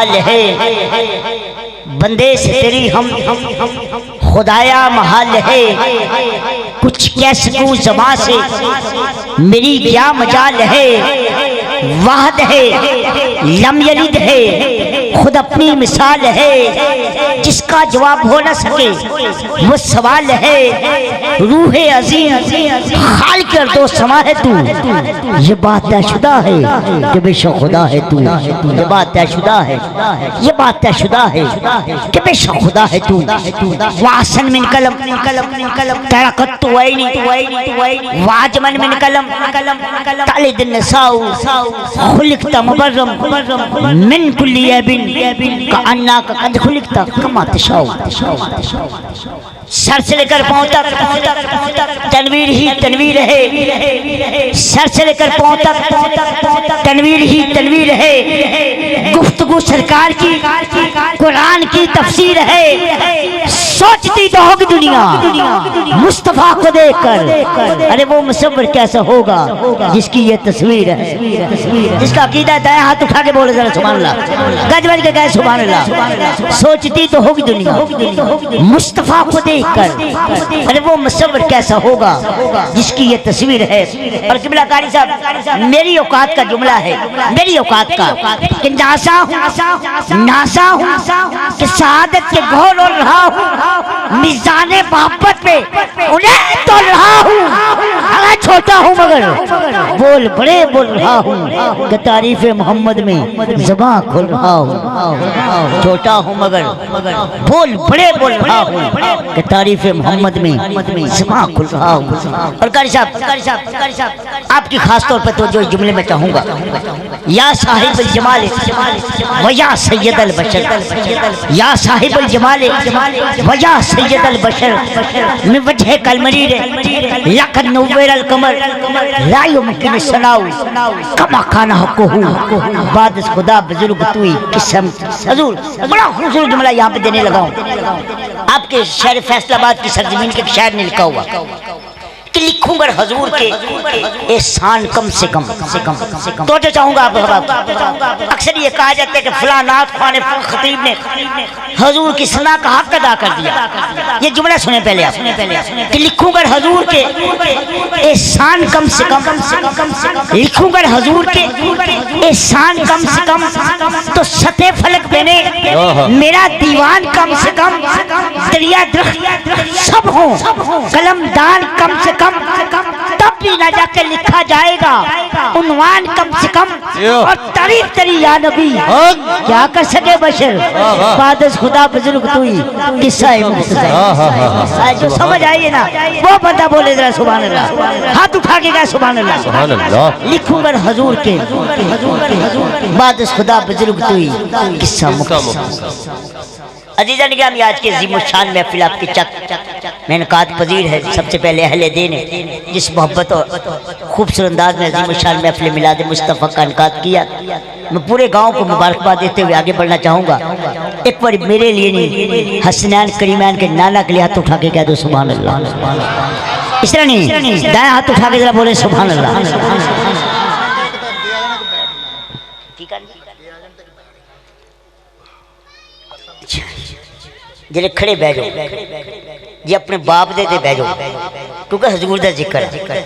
محال ہے، بندے سے تیری ہم خدایا محال ہے، کچھ کہہ سکوں زبان سے میری کیا مجال ہے، واحد ہے لم یلد ہے خود اپنی مثال ہے، جس کا جواب ہو نہ سکے وہ سوال ہے، روح عظیم خالق ارض و سما ہے تو، یہ بات طے شدہ ہے کہ بے شک خدا ہے تو، یہ بات طے شدہ ہے، یہ بات طے شدہ ہے کہ بے شک خدا ہے تو، واسن من قلم ترقت وینی واجمن من قلم تلد النساء خلقت مبرم من کل عیب کأنک قد خلقت کما تشاء، سر سے لے کر پاؤں تک تنویر ہی تنویر ہے، سر سے لے کر پاؤں تک تنویر ہی تنویر ہے، گفتگو سرکار کی قرآن کی تفسیر ہے، سوچتی تو ہوگی دنیا مصطفیٰ کو دیکھ کر، ارے وہ مصور کیسا ہوگا جس کی یہ تصویر ہے، جس کا عقیدہ دائیں ہاتھ اٹھا کے بولے ذرا سبحان اللہ، گج بج کے کہے سبحان اللہ، سوچتی تو ہوگی دنیا مصطفیٰ کو دیکھ کر، ارے وہ مصور کیسا ہوگا جس کی یہ تصویر ہے۔ اور قبلہ قاری صاحب میری اوقات کا جملہ ہے، میری اوقات کا کہ ناسا ہوں کہ سعادت کے گھول اڑ رہا ہوں، میزان محبت پہ انہیں تول رہا ہوں، اگر چھوٹا ہوں مگر بول بڑے بول رہا ہوں، کہ تعریف محمد میں زباں کھول رہا ہوں، چھوٹا ہوں مگر بول بڑے بول رہا ہوں، کہ تعریف محمد میں زباں کھول رہا ہوں۔ اور قاری صاحب آپ کی خاص طور پر توجہ اس جملے میں چاہوں گا، یا صاحب الجمال و یا سید البشر، یا صاحب الجمال و یا سید البشر من وجہ کالمریر لقد نور القمر لا يمکن ثناء کما کان حقہ، بعد از خدا بزرگ توئی قسم۔ حضور بڑا خوبصورت جملہ یہاں پہ دینے لگا ہوں، آپ کے شہر فیصل آباد کی سرزمین کے ایک شاعر نے لکھا ہوا کہ لکھوں گر حضور کے احسان کم سے کم، توجہ چاہوں گا آپ حضرات، اکثر یہ کہا جاتا ہے کہ فلاں نعت خواہ نے خطیب نے حضور کی ثنا کا حق ادا کر دیا، یہ جملہ سنیں پہلے آپ کہ لکھوں گر حضور کے احسان کم سے کم، لکھوں گر حضور کے احسان کم سے کم تو سطح فلک بنے میرا دیوان کم سے کم، دریا درخت سب ہوں قلم دان کم سے کم، تب بھی نہ جا کے لکھا جائے گا عنوان کم سے کم، اور تعریف تری یا نبی کیا کر سکے بشر، بعد از خدا بزرگ توئی قصہ مختصر۔ جو سمجھ آئیے نا وہ بندہ بولے ذرا سبحان اللہ، ہاتھ اٹھا کے کہا سبحان اللہ، لکھوں گر حضور کے بعد از خدا بزرگ توئی قصہ مختصر۔ عزیزان گرامی آج کے عظیم الشان محفل آپ کے چک انعقاد پذیر ہے، سب سے پہلے اہل دین ہے جس محبت اور خوبصورت انداز میں عظیم الشان محفل میلاد مصطفیٰ کا انعقاد کیا۔ میں پورے گاؤں کو مبارکباد دیتے ہوئے آگے بڑھنا چاہوں گا، ایک بار میرے لیے نہیں حسنین کریمین کے نانا کے لیے ہاتھ اٹھا کے کہہ دو سبحان اللہ، اس طرح نہیں دائیں ہاتھ اٹھا کے ذرا بولے سبحان اللہ۔ جلے کھڑے بہ جاؤ جی، اپنے باپ دے بہ جاؤ کیونکہ حضور دا ذکر ہے،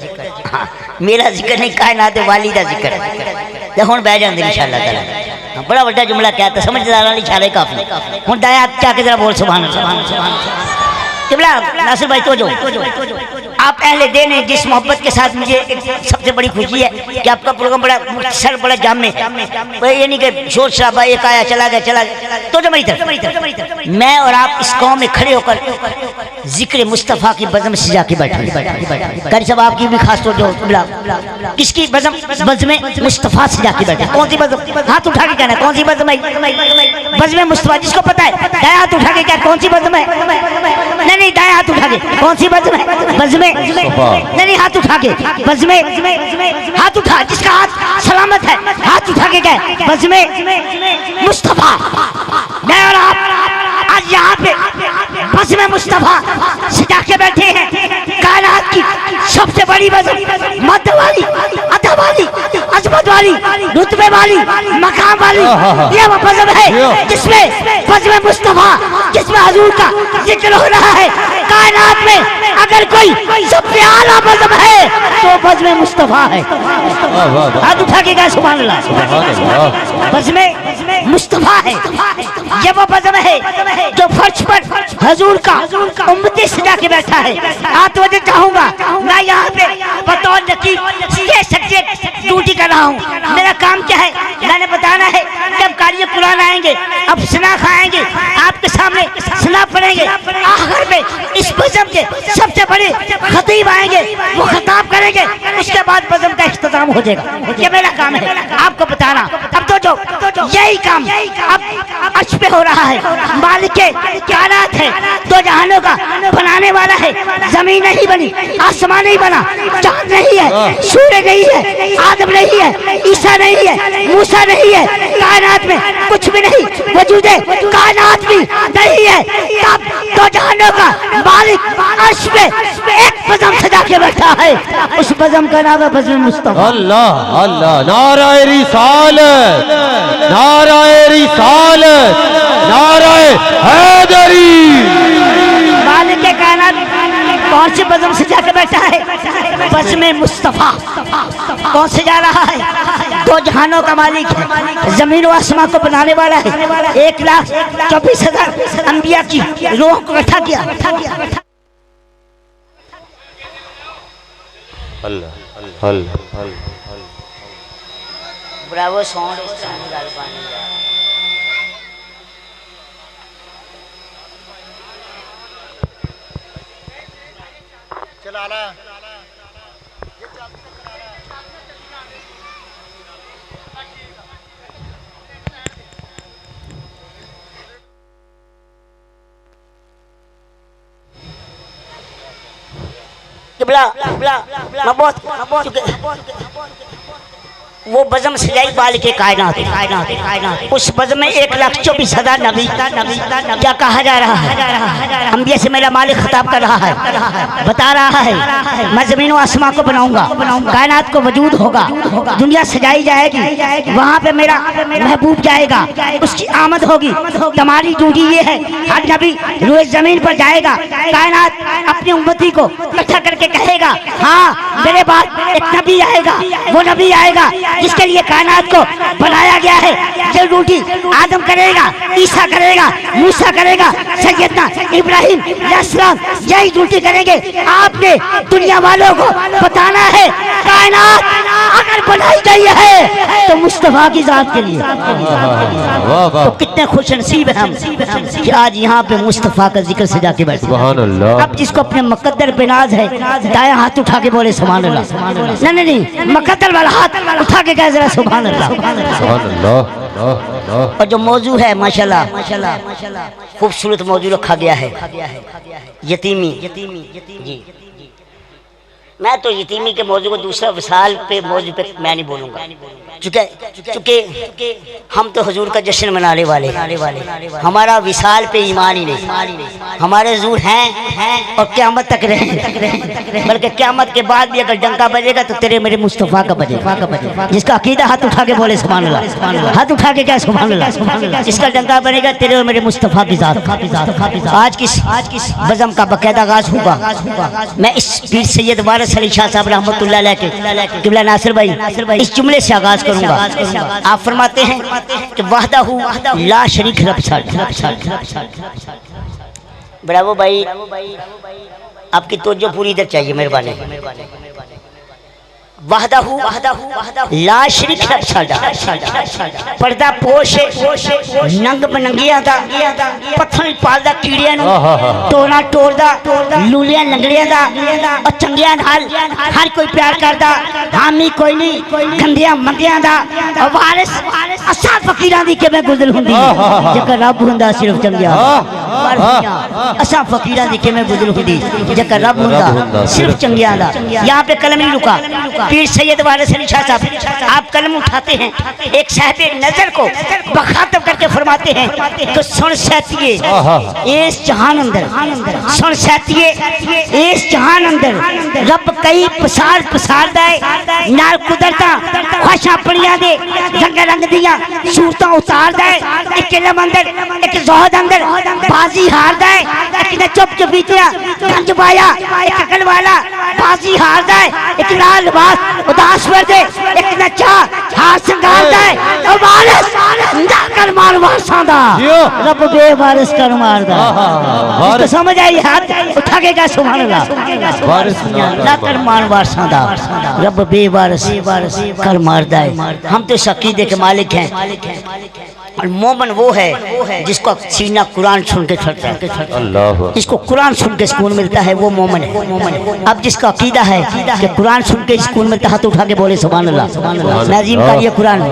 میرا ذکر نہیں کائنات والی دا ذکر ہے، ہوں بہ جاندے انشاءاللہ تعالی۔ بڑا بڑا جملہ کیا تھا سمجھدار والی اشارے کافی، ہوں دائیں ہاتھ کیا کے ذرا بول سبحان اللہ۔ قبلہ ناصر بھائی توجہ، آپ اہل دین ہیں جس محبت کے ساتھ مجھے سب سے بڑی خوشی ہے کہ آپ کا پروگرام بڑا مختصر بڑا جامع ہے، یہ نہیں کہ شور شرابہ ایک آیا چلا گیا تو میری طرف میں اور آپ اس قوم میں کھڑے ہو کر ذکر مصطفیٰ کی بزم سجا کے بیٹھے۔ قاری صاحب آپ کی بھی خاص طور کس کی بزم مصطفیٰ سجا کے بیٹھے، کون سی بزم؟ ہاتھ اٹھا کے کہنا کون سی بزم ہے؟ بزم مصطفیٰ، جس کو پتا ہے دائیں ہاتھ اٹھا کے کیا کون سی بزم ہے؟ نہیں دائیں ہاتھ اٹھا کے کون سی بزم ہے؟ بزم نہیں ہاتھ اٹھا کے بزم، ہاتھ اٹھا جس کا ہاتھ سلامت ہے ہاتھ اٹھا کے کہے بزم مصطفیٰ۔ میں اور آپ آج یہاں پہ بزم مصطفیٰ سجا کے بیٹھے ہیں، کائنات کی سب سے بڑی بزم، مد والی، عطا والی، عظمت والی، رتبے والی مقام والی یہ وہ بزم ہے جس میں بزم مصطفیٰ جس میں حضور کا ذکر ہو رہا ہے کائنات میں اگر کوئی سب سے اعلیٰ بزم ہے تو بزم مصطفیٰ ہے ہاتھ اٹھا کے کہا سبحان اللہ بزم مصطفیٰ ہے یہ وہ بزم ہے جو فرش پر حضور کا امتی سجا کے بیٹھا ہے آپ توجہ چاہوں گا میں یہاں پہ بطور نقیب یہ سبجیکٹ ڈیوٹی کر رہا ہوں میرا کام کیا ہے میں نے بتانا ہے جب قاری قرآن آئیں گے اب سنا کھائیں گے آپ کے سامنے سنا پڑھیں گے آخر میں اس بزم کے سب سے بڑے خطیب آئیں گے وہ خطاب کریں گے اس کے بعد بزم کا اختتام ہو جائے گا یہ میرا کام ہے آپ کو بتانا اب تو جو یہی کام اب عرش پہ ہو رہا ہے مالک کائنات ہے دو جہانوں کا بنانے والا ہے زمین نہیں بنی آسمان نہیں بنا چاند نہیں ہے سورج نہیں ہے آدم نہیں ہے عیسیٰ نہیں ہے موسیٰ نہیں ہے کائنات میں کچھ بھی نہیں وجود کائنات بھی نہیں ہے تب دو جہانوں کا مالک عرش پہ ایک بزم سجا کے بیٹھا ہے اس بزم کا نام ہے بزم مصطفیٰ اللہ اللہ نعرہ رسالت نعرہ رسالت نعرہ حیدری مالک کائنات کون سی بزم سجا کے بیٹھا ہے بزم مصطفیٰ کون سجا رہا ہے دو جہانوں کا مالک ہے زمین و آسمان کو بنانے والا ہے 1,24,000 انبیاء کی روح کو اکٹھا کیا اللہ اللہ براوو سون اس طرح گل پانی چلانا وہ بزم سجائی بالک کائنات اس بزم میں 1,24,000 نبی کیا کہا جا رہا ہے انبیاء سے میرا مالک خطاب کر رہا ہے بتا رہا ہے میں زمین و آسمان کو بناؤں گا کائنات کو وجود ہوگا دنیا سجائی جائے گی وہاں پہ میرا محبوب جائے گا اس کی آمد ہوگی تمہاری ڈیوٹی یہ ہے ہر نبی روئے زمین پر جائے گا کائنات اپنی امتی کو اکٹھا کر کے کہے گا ہاں میرے بعد ایک نبی آئے گا وہ نبی آئے گا جس کے لیے کائنات کو بنایا گیا ہے یہ ڈیوٹی آدم کرے گا عیسیٰ کرے گا موسیٰ کرے گا سیدنا ابراہیم علیہ السلام یہی ڈیوٹی کریں گے آپ نے دنیا والوں کو بتانا ہے کائنات اگر بنائی گئی ہے تو مصطفیٰ کی ذات کے لیے تو کتنے خوش نصیب ہیں ہم کہ آج یہاں پہ مصطفیٰ کا ذکر سجا کے بیٹھے سبحان اللہ اب جس کو اپنے مقدر پہ ناز ہے دائیں ہاتھ اٹھا کے بولے سبحان اللہ نہیں مقدر والا ہاتھ اٹھا کے کہہ ذرا سبحان اللہ سبحان اللہ اور جو موضوع ہے ماشاءاللہ خوبصورت موضوع رکھا گیا ہے یتیمی جی میں تو یتیمی کے موضوع کو دوسرا وصال پہ موضوع پہ میں نہیں بولوں گا چونکہ ہم تو حضور کا جشن منانے والے ہمارا وصال پہ ایمان ہی نہیں ہمارے حضور ہیں اور قیامت تک رہیں بلکہ قیامت کے بعد بھی اگر ڈنکا بجے گا تو تیرے میرے مصطفیٰ کا بجے جس کا عقیدہ ہاتھ اٹھا کے بولے سبحان اللہ ہاتھ اٹھا کے کیا سبحان اللہ جس کا ڈنکا بنے گا تیرے اور میرے مصطفیٰ کی ذات آج کس بزم کا باقاعدہ آغاز ہوگا میں اس پیر سید وارث علی شاہ صاحب رحمۃ اللہ علیہ کے قبلہ ناصر بھائی اس جملے سے آغاز کروں گا آپ فرماتے ہیں کہ وحدہ لا شریک رب براوو بھائی آپ کی توجہ پوری ادھر چاہیے مہربانی وحدہ لا شریک رب ساڈا پردہ پوش ننگ بننگیاں دا پتھر پالدا کیڑیاں نو ٹونا ٹوردا لولیاں لنگڑیاں دا اور چنگیاں نال ہر کوئی پیار کردا حامی کوئی نہیں گندیاں مندیاں دا اور وارث اساں فقیراں دی کیویں گزر ہوندی جے رب ہوندا صرف چنگیاں اساں فقیراں دی کیویں گزر ہوندی جے رب ہوندا صرف چنگیاں دا یہاں پہ قلم نہیں رکا پیر سید وارث علی شاہ صاحب آپ قلم اٹھاتے ہیں ایک صاحب نظر کو بخاطب کر کے فرماتے ہیں کہ سن ساتھیے اس جہان اندر سن ساتھیے اس جہان اندر رب کئی پسار دائے نال قدرتاں خوشاں پڑیاں دے رنگ رنگ دیاں صورتاں اتار دائے ایک علم اندر ایک زہد اندر بازی ہار دائے ایک نے چپ چپیتیا گنج بایا ایک عقل والا بازی ہار دائے ایک لال لباس اداس ور دے ایک نے چاہ ہار سنگار دائے او وارث نہ کر مار وارثاں دا رب بے وارث کر مار دا اس کو سمجھ آئی ہاتھ اٹھا کے کہا سبحان اللہ وارث نہ کر مار وارثاں دا رب بے وارث کر مار دا ہم تو اس عقیدے کے مالک ہیں اور مومن وہ ہے جس کو سینہ قرآن سن کے چھڑتا ہے اللہ جس کو قرآن سن کے سکون ملتا ہے وہ مومن ہے اب جس کا عقیدہ ہے کہ قرآن سن کے سکون ملتا ہے تو اٹھا کے بولے سبحان اللہ ناظرین کا یہ قرآن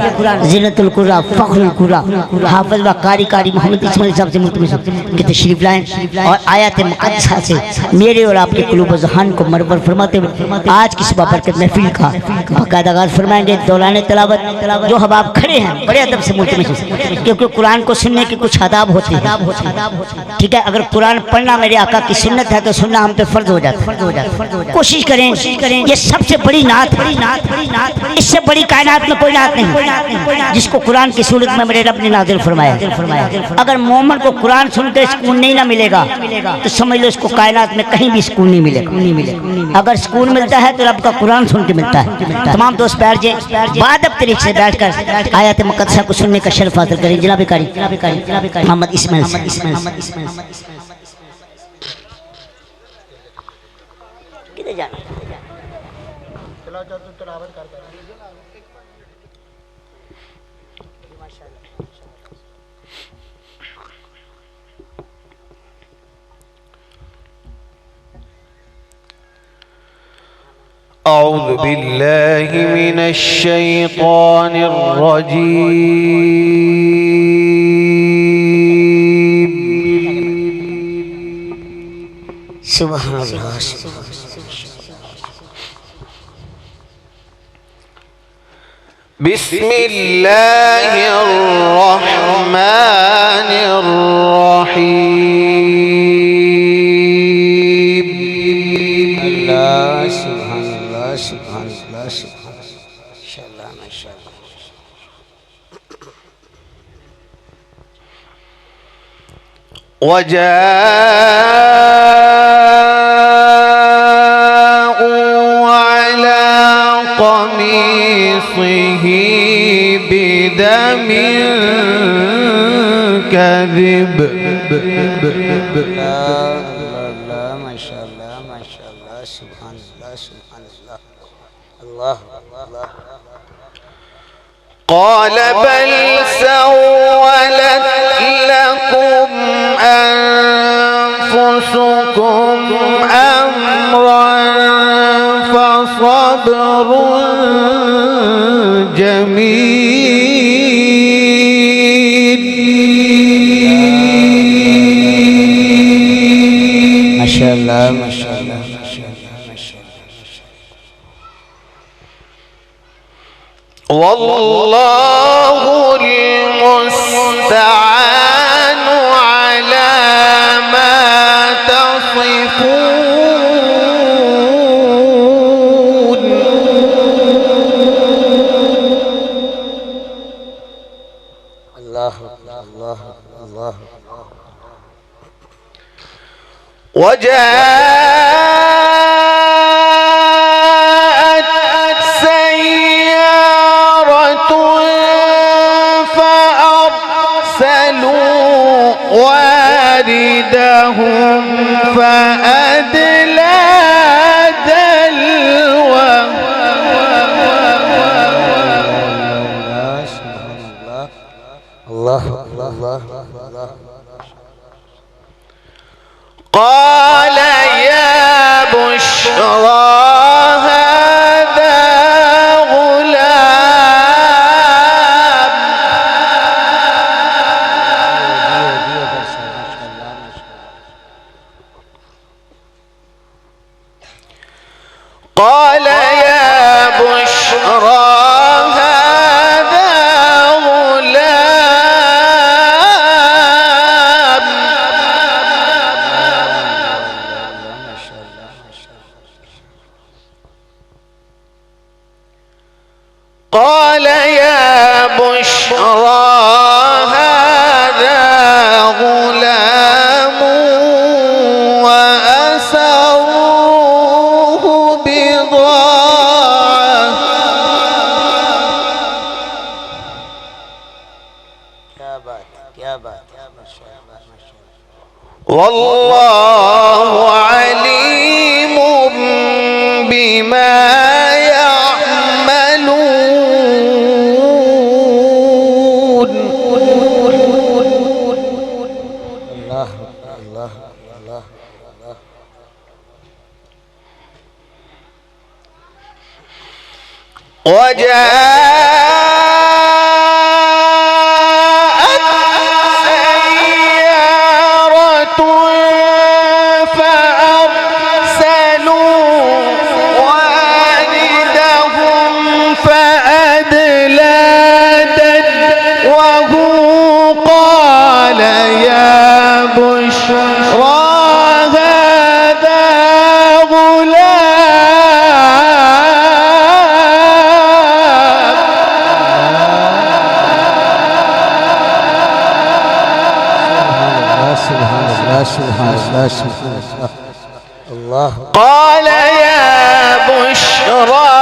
زینت القرآن فخر القرآن حافظ و قاری محمد اسماعیل صاحب سے ملتمس کہ تشریف لائیں اور آیات مقدسہ سے میرے اور آپ کے قلوب و ذہان کو مرور فرماتے ہوئے آج کی صبح برکت محفل کا باقاعدہ آغاز فرمائیں گے دوران تلاوت جو حباب کھڑے ہیں بڑے ادب سے ملتمس کیونکہ قرآن کو سننے کے کچھ آداب ہوتے ہیں ٹھیک ہے اگر قرآن پڑھنا میرے آقا کی سنت ہے تو سننا ہم پہ فرض ہو جاتا ہے کوشش کریں یہ سب سے بڑی نعت اس سے بڑی کائنات میں کوئی نعت نہیں جس کو قرآن کی صورت میں میرے رب نے نازل فرمایا اگر مومن کو قرآن سن کے سکون نہیں نہ ملے گا تو سمجھ لو اس کو کائنات میں کہیں بھی سکون نہیں ملے گا اگر سکون ملتا ہے تو رب کا قرآن سن کے ملتا ہے تمام دوست پیار جے بادب طریق سے بیٹھ کر آیات مقدسہ کو سننے کا شرف حاصل کریں جناب کاری محمد اسماعیل کدھر جانا أعوذ بالله من الشيطان الرجيم سبحان اللہ بسم الله الرحمن الرحيم اللہ سبحان اللہ سبحان اللہ سبحان اللہ ماشاءاللہ ماشاءاللہ وجاءوا على قميصه بدم كذب سبحان اللہ سبحان اللہ اللہ قال بل سولت لكم أنفسكم أمرا فصبر جميل ماشاءاللہ ماشاءاللہ والله المستعان على ما تصفون اللہ اللہ اللہ وجاءت سيارة فأرسلوا واردهم فأدلى دلوه اللہ اللہ اللہ قال يا بشرى هذا غلام قال يا والله عليم بما يعملون. الله الله الله. وجاءت سيارة فأرسلوا والدهم فأدلى دلوه قال يا بشرى هذا سبحان الله سبحان الله. الله. قال يا بشرى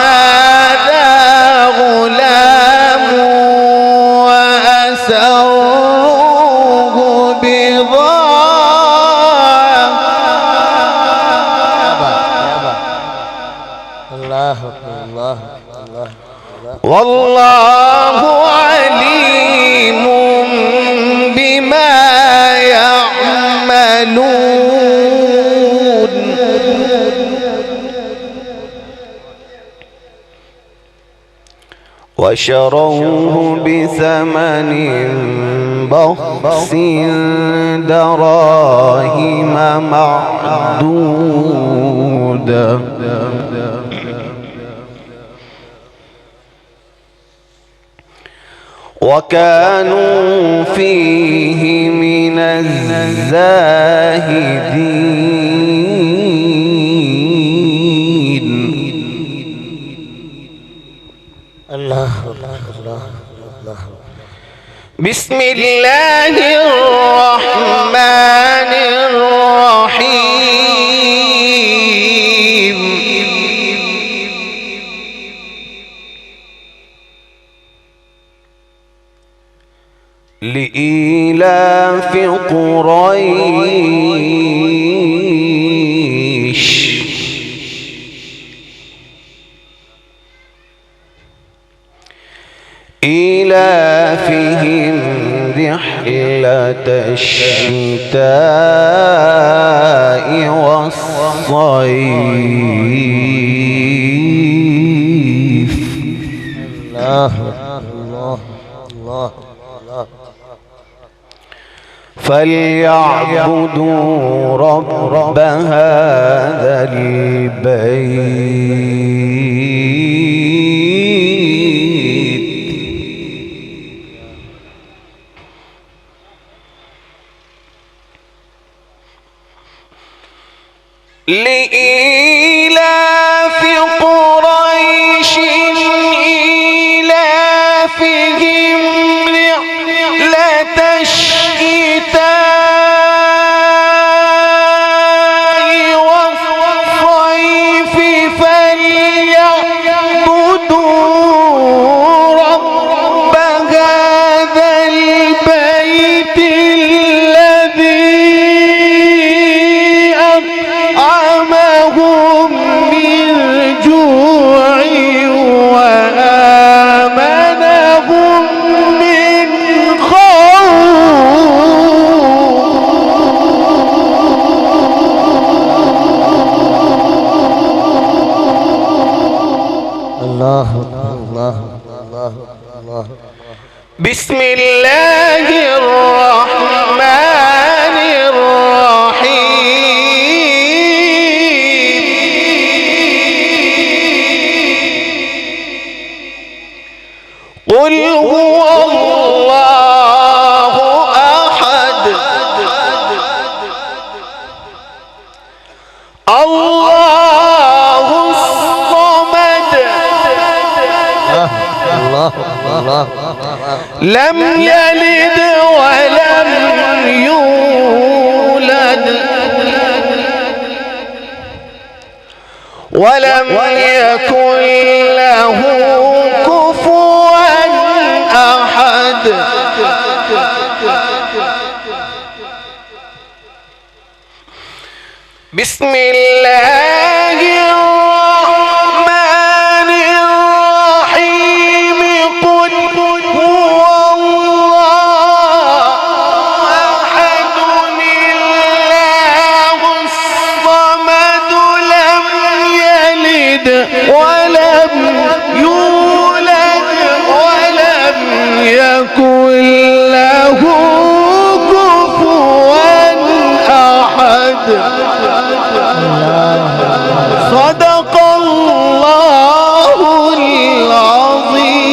هذا غلام وأسروه بضاعة. الله الله الله. والله عليم بما يعملون. وشروه بثمن بخس دراهم معدودة وكانوا فيه من الزاهدين. الله الله الله. بسم الله الرحمن الرحيم. لإيلاف قريش إيلافهم رحلة الشتاء والصيف. الله الله الله الله. فليعبدوا رب هذا البيت لإيلاف قريش إيلافهم رحلة الشتاء والصيف فليعبدوا رب هذا البيت الذي أطعمهم من جوع وآمنهم من الله الله الله الله. بسم الله الرحمن الرحيم. قل هو الله أحد الله الصمد الله الله. لم يلد ولم يولد ولم يكن له كفوا أحد. بسم الله الرحمن الرحيم قل هو الله أحد الله الصمد لم يلد ولم يولد ولم يكن له كفوا أحد صدق الله العظيم.